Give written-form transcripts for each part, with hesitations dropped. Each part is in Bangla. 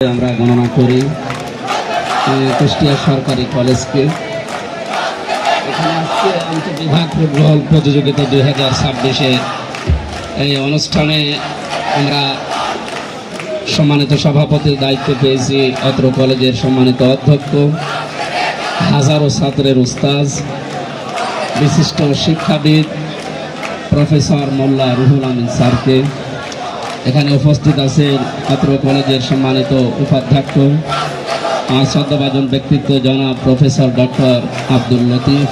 আমরা গণনা করি কুষ্টিয়া সরকারি কলেজকে। এখানে আজকে আন্তঃবিভাগ ফুটবল প্রতিযোগিতা 2026-এ এই অনুষ্ঠানে আমরা সম্মানিত সভাপতির দায়িত্ব পেয়েছি অত্র কলেজের সম্মানিত অধ্যক্ষ, হাজারো ছাত্রের উস্তাদ, বিশিষ্ট শিক্ষাবিদ প্রফেসর মোল্লা রুহুল আমিন স্যারকে। এখানে উপস্থিত আছেন অত্র কলেজের সম্মানিত উপাধ্যক্ষ, আমার শ্রদ্ধাভাজন ব্যক্তিত্ব জনাব প্রফেসর ডক্টর আব্দুল লতিফ।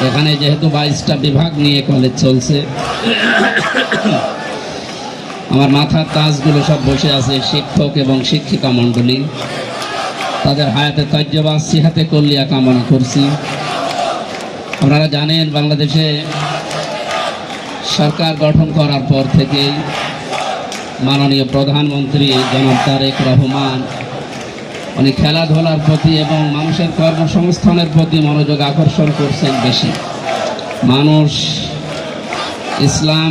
এখানে যেহেতু 22টা বিভাগ নিয়ে কলেজ চলছে, আমার মাথার তাজগুলো সব বসে আছে শিক্ষক এবং শিক্ষিকা মণ্ডলী। তাদের হায়াতে তাজ্জবা সিহাতে কল্লিয়া কামনা করছি। আপনারা জানেন, বাংলাদেশে সরকার গঠন করার পর থেকেই মাননীয় প্রধানমন্ত্রী জনাব তারেক রহমান উনি খেলাধুলার প্রতি এবং মানুষের কর্মসংস্থানের প্রতি মনোযোগ আকর্ষণ করছেন বেশি। মানুষ ইসলাম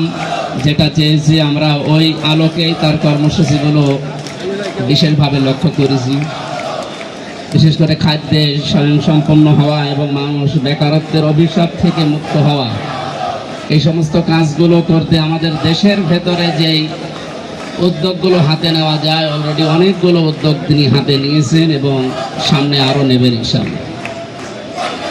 যেটা চেয়েছে, আমরা ওই আলোকেই তার কর্মসূচিগুলো বিশেষভাবে লক্ষ্য করেছি। বিশেষ করে খাদ্যে স্বয়ংসম্পন্ন হওয়া এবং মানুষ বেকারত্বের অভিশাপ থেকে মুক্ত হওয়া, এই সমস্ত কাজগুলো করতে আমাদের দেশের ভেতরে যেই উদ্যোগগুলো হাতে নেওয়া যায়, অলরেডি অনেকগুলো উদ্যোগ তিনি হাতে নিয়েছেন এবং সামনে আরও নেবেন ইনশাআল্লাহ।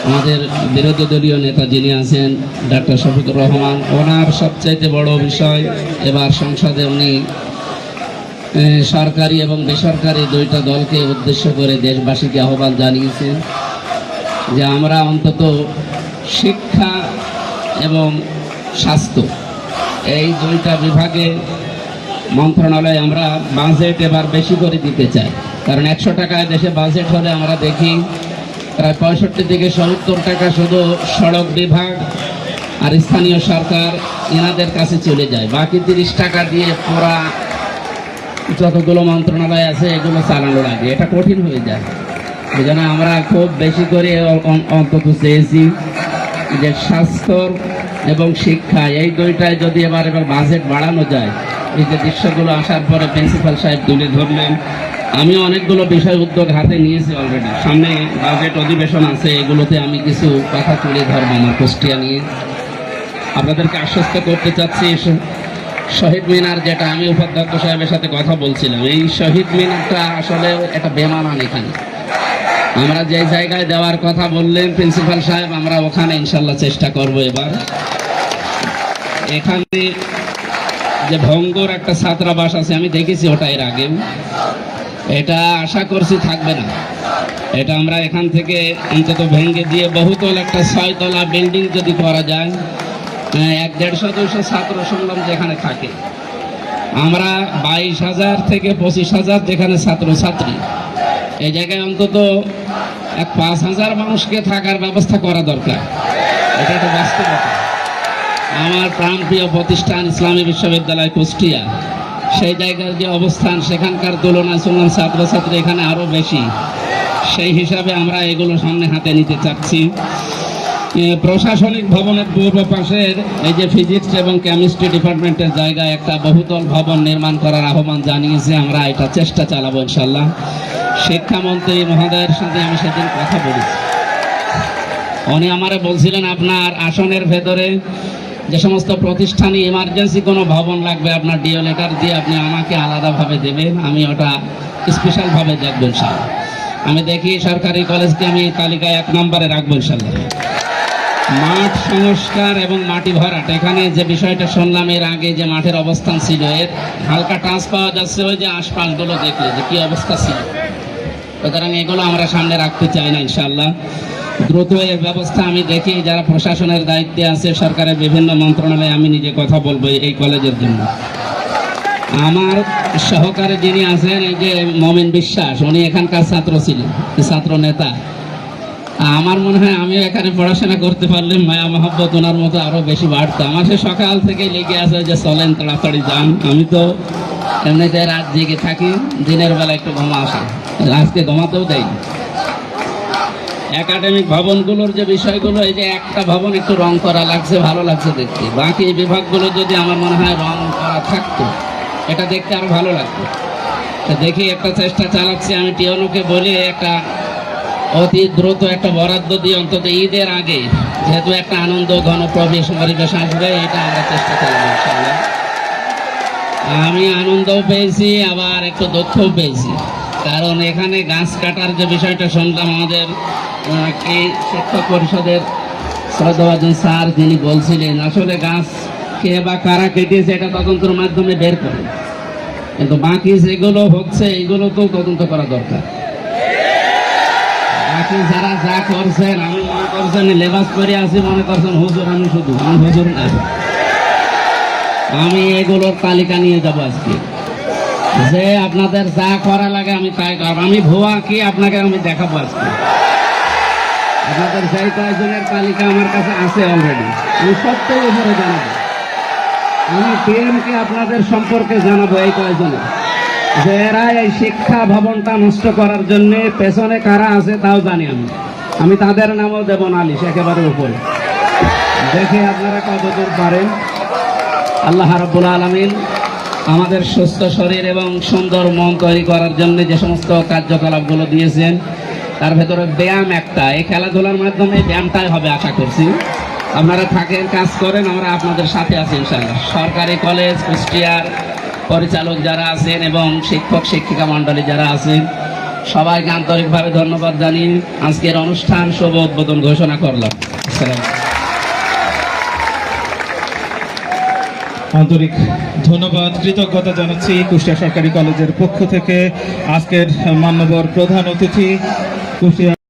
আমাদের বিরোধী দলীয় নেতা যিনি আছেন ডাক্তার শফিকুর রহমান, ওনার সবচাইতে বড় বিষয় এবার সংসদে উনি সরকারি এবং বেসরকারি দুইটা দলকে উদ্দেশ্য করে দেশবাসীকে আহ্বান জানিয়েছেন যে আমরা অন্তত শিক্ষা এবং স্বাস্থ্য এই দুইটা বিভাগে মন্ত্রণালয়ে আমরা বাজেট এবার বেশি করে দিতে চাই। কারণ 100 টাকায় দেশে বাজেট হলে আমরা দেখি প্রায় 65 থেকে 70 টাকা শুধু সড়ক বিভাগ আর স্থানীয় সরকার এনাদের কাছে চলে যায়। বাকি 30 টাকা দিয়ে পুরা যতগুলো মন্ত্রণালয় আছে এগুলো চালানো লাগে, এটা কঠিন হয়ে যায়। এই জন্য আমরা খুব বেশি করে অন্তত চেয়েছি যে স্বাস্থ্য এবং শিক্ষা এই দুইটায় যদি এবার বাজেট বাড়ানো যায়। এই যে দৃশ্যগুলো আসার পরে প্রিন্সিপাল সাহেব তুলে ধরলেন, আমি অনেকগুলো বিষয় উদ্যোগ হাতে নিয়েছি অলরেডি। সামনে বাজেট অধিবেশন আছে, এগুলোতে আমি কিছু কথা তুলে ধরবো আমার কুষ্টিয়া নিয়ে। আপনাদেরকে আশ্বস্ত করতে চাচ্ছি, শহীদ মিনার যেটা আমি উপাধ্যক্ষ সাহেবের সাথে কথা বলছিলাম, এই শহীদ মিনারটা আসলে একটা বেমানান। এখানে আমরা যে জায়গায় দেওয়ার কথা বললেন প্রিন্সিপাল সাহেব, আমরা ওখানে ইনশাল্লাহ চেষ্টা করব। এবার এখানে যে ভঙ্গুর একটা ছাত্রাবাস আছে, আমি দেখেছি ওটা এর আগে, এটা আশা করছি থাকবে না। এটা আমরা এখান থেকে অন্তত ভেঙে দিয়ে বহুতল একটা 6 তলা বিল্ডিং যদি করা যায়, 150-200 ছাত্র সংগ্রাম যেখানে থাকে, আমরা 22,000 থেকে 25,000 যেখানে ছাত্রছাত্রী, এই জায়গায় অন্তত 5,000 মানুষকে থাকার ব্যবস্থা করা দরকার। এটা তো বাস্তবতা। আমার প্রাণপ্রিয় প্রতিষ্ঠান ইসলামী বিশ্ববিদ্যালয় কুষ্টিয়া, সেই জায়গার যে অবস্থান, সেখানকার তুলনায় শুনলাম ছাত্রছাত্রী এখানে আরও বেশি। সেই হিসাবে আমরা এগুলো সামনে হাতে নিতে চাচ্ছি। প্রশাসনিক ভবনের পূর্ব পাশের এই যে ফিজিক্স এবং কেমিস্ট্রি ডিপার্টমেন্টের জায়গায় একটা বহুতল ভবন নির্মাণ করার আহ্বান জানিয়েছে। আমরা এটা চেষ্টা চালাবো ইনশাল্লাহ। শিক্ষামন্ত্রী মহোদয়ের সাথে আমি সেদিন কথা বলেছি, উনি আমারে বলছিলেন আপনার আসনের ভেতরে যে সমস্ত প্রতিষ্ঠানে ইমার্জেন্সি কোনো ভবন লাগবে, আপনার ডিও লেটার দিয়ে আপনি আমাকে আলাদাভাবে দেবেন, আমি ওটা স্পেশালভাবে দেখবো ইনশাল্লাহ। আমি দেখি সরকারি কলেজকে আমি তালিকায় 1 নম্বরে রাখবো ইনশাল্লাহ। মাঠ সংস্কার এবং মাটি ভরাট, এখানে যে বিষয়টা শুনলাম এর আগে যে মাঠের অবস্থান ছিল, এর হালকা টাচ পাওয়া যাচ্ছে ওই যে আশপাশগুলো দেখলে যে কি অবস্থা ছিল। সুতরাং এগুলো আমরা সামনে রাখতে চাই না ইনশাল্লাহ। দ্রুত এর ব্যবস্থা আমি দেখি যারা প্রশাসনের দায়িত্বে আছে সরকারের বিভিন্ন মন্ত্রণালয়ে, আমি নিজে কথা বলবো এই কলেজের জন্য। আমার সহকারে যিনি আছেন এই যে মমিন বিশ্বাস, উনি এখানকার ছাত্র ছিলেন, ছাত্র নেতা। আমার মনে হয় আমিও এখানে পড়াশোনা করতে পারলে মায়া মহব্বত ওনার মতো আরো বেশি বাড়তো। আমার সে সকাল থেকে লেগে আছে যে চলেন তাড়াতাড়ি যান। আমি তো এমনিতে রাত জেগে থাকি, দিনের বেলা একটু ঘুমা আসে, আজকে ঘুমাতেও দেয়। একাডেমিক ভবনগুলোর যে বিষয়গুলো, এই যে একটা ভবন একটু রং করা লাগছে, ভালো লাগছে দেখতে। বাকি বিভাগগুলো যদি আমার মনে হয় রং করা থাকতো, এটা দেখতে আরো ভালো লাগতো। দেখি একটা চেষ্টা চালাচ্ছি। আমি টিওনোকে বলি একটা অতি দ্রুত একটা বরাদ্দ দিয়ে অন্তত ঈদের আগে, যেহেতু একটা আনন্দ গণপ্রবেশ পরিবেশ আসবে, এটা আমরা চেষ্টা চালাবো ইনশাআল্লাহ। আমি আনন্দও পেয়েছি, আবার একটু দুঃখও পেয়েছি, কারণ এখানে গাছ কাটার যে বিষয়টা শুনলাম, আমাদের কি শিক্ষক পরিষদের শ্রদ্ধাভাজন স্যার যিনি বলছিলেন, আসলে গাছ কে বা কারা কেটেছে এটা তদন্তের মাধ্যমে বের করে, কিন্তু বাকি যেগুলো হচ্ছে এগুলো তো তদন্ত করা দরকার। বাকি যারা যা করছেন, আমি মনে করছেন লেবাস করে আছি, মনে করছেন হুজুর, আমি হুজুর না, আমি এগুলোর তালিকা নিয়ে যাব আজকে, যে আপনাদের যা করা লাগে আমি তাই করব। আমি ভুয়া কি আপনাকে আমি দেখাবো আজকে। আপনাদের সেই কয়েকজনের তালিকা আমার কাছে আছে অলরেডি, আমি সত্যই উপরে জানাবো। আমি টিএমকে আপনাদের সম্পর্কে জানাবো এই কয়েকজনের, যে এরা এই শিক্ষা ভবনটা নষ্ট করার জন্য পেছনে কারা আছে তাও জানি আমি তাদের নামও দেব নালিশ একেবারে উপরে। দেখে আপনারা কতদূর পারেন। আল্লাহ রাব্বুল আলামিন আমাদের সুস্থ শরীর এবং সুন্দর মন তৈরি করার জন্য যে সমস্ত কার্যকলাপগুলো দিয়েছেন, তার ভেতরে ব্যায়াম একটা। এই খেলাধুলার মাধ্যমে ব্যায়ামটাই হবে আশা করছি। আপনারা থাকেন, কাজ করেন, আমরা আপনাদের সাথে আছি ইনশাআল্লাহ। সরকারি কলেজ কুষ্টিয়ার পরিচালক যারা আছেন এবং শিক্ষক শিক্ষিকা মণ্ডলী যারা আছেন, সবাইকে আন্তরিকভাবে ধন্যবাদ জানিয়ে আজকের অনুষ্ঠান শুভ উদ্বোধন ঘোষণা করলাম। আন্তরিক ধন্যবাদ, কৃতজ্ঞতা জানাচ্ছি কুষ্টিয়া সরকারি কলেজের পক্ষ থেকে। আজকের মান্যবর প্রধান অতিথি কুষ্টিয়া